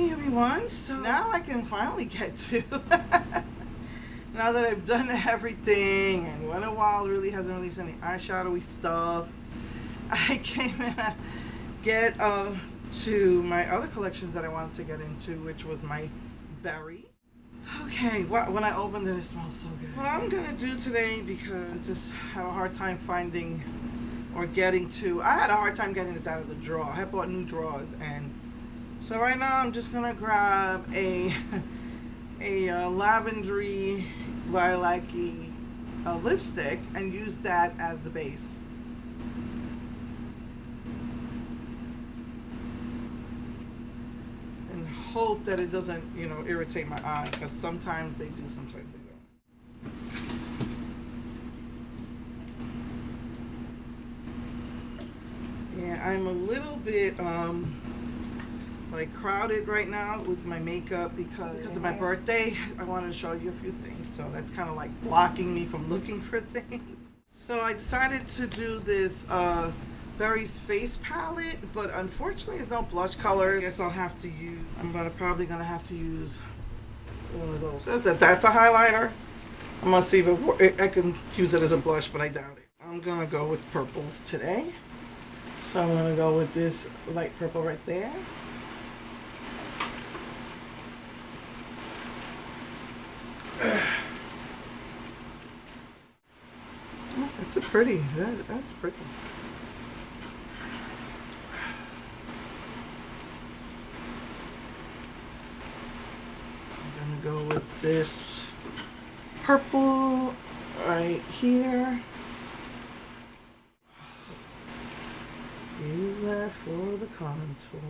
Hey everyone, so now I can finally get to, now that I've done everything and Wet n Wild really hasn't released any eyeshadowy stuff, I came to get to my other collections that I wanted to get into, which was my berry. Okay, when I opened it, it smells so good. What I'm going to do today, because I just had a hard time finding or getting to, I had a hard time getting this out of the drawer. I had bought new drawers, and so right now I'm just gonna grab a lavendery lilac-y lipstick and use that as the base. And hope that it doesn't, irritate my eye, because sometimes they do, sometimes they don't. Yeah, I'm a little bit crowded right now with my makeup because of my birthday. I wanted to show you a few things, so that's kind of like blocking me from looking for things. So I decided to do this Berry's face palette, but unfortunately there's no blush colors. I guess I'll have to use, probably gonna have to use one of those. It says that that's a highlighter. I'm gonna see if I can use it as a blush, but I doubt it. I'm gonna go with purples today. So I'm gonna go with this light purple right there. Oh, that's a pretty. That's pretty. I'm gonna go with this purple right here. Use that for the contour.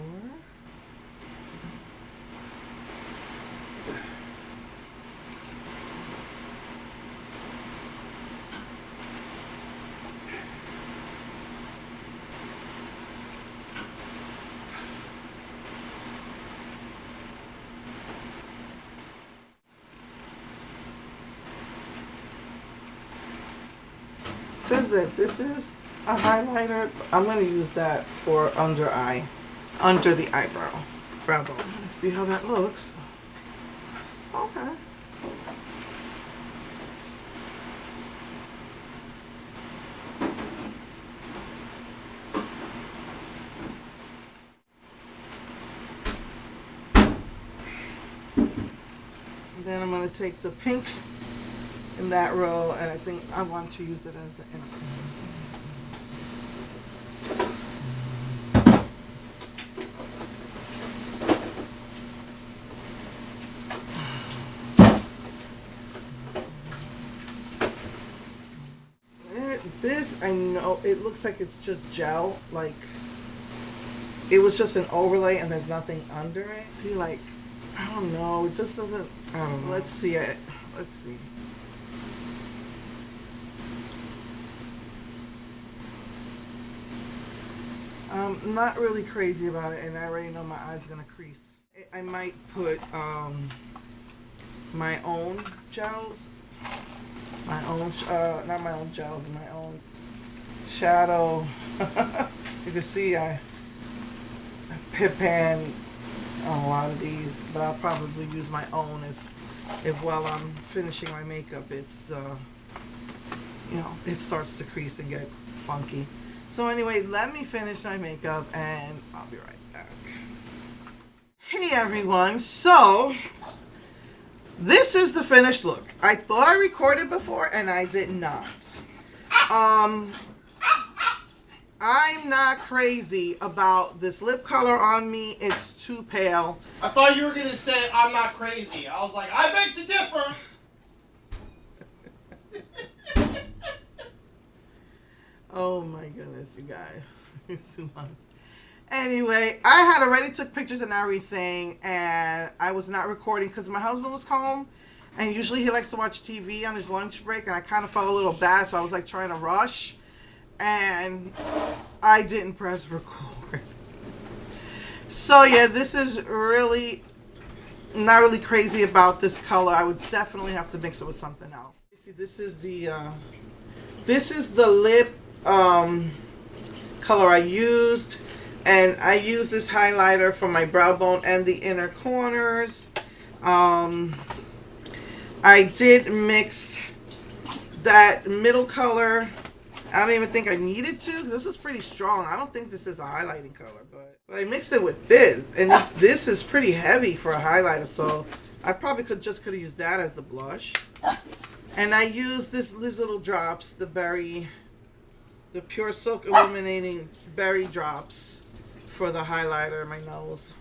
Says that this is a highlighter. I'm going to use that for under the eyebrow. Brow bone. See how that looks? Okay. And then I'm going to take the pink in that row, and I think I want to use it as the inner. This, I know, it looks like it's just gel, like it was just an overlay and there's nothing under it. See, like, I don't know, it just doesn't, I don't know. Let's see it. Let's see. I'm not really crazy about it, and I already know my eye's gonna crease. I might put my own gels, not my own gels, my own shadow. You can see I pip pan on a lot of these, but I'll probably use my own if while I'm finishing my makeup, it's it starts to crease and get funky. So anyway, let me finish my makeup and I'll be right back. Hey everyone, so this is the finished look. I thought I recorded before and I did not. I'm not crazy about this lip color on me. It's too pale. I thought you were going to say I'm not crazy. I was like, I beg to differ. Oh my goodness, you guys. It's too much. Anyway, I had already took pictures and everything, and I was not recording because my husband was home, and usually he likes to watch TV on his lunch break, and I kind of felt a little bad, so I was like trying to rush, and I didn't press record. So yeah, this is really not really crazy about this color. I would definitely have to mix it with something else. See, this is the lip color I used. And I use this highlighter for my brow bone and the inner corners. I did mix that middle color. I don't even think I needed to because this is pretty strong. I don't think this is a highlighting color, but I mixed it with this, and this is pretty heavy for a highlighter, so I probably could have used that as the blush. And I used these little drops, the Pure Silk Illuminating Berry Drops for the highlighter in my nose.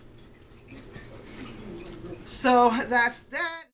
So that's that.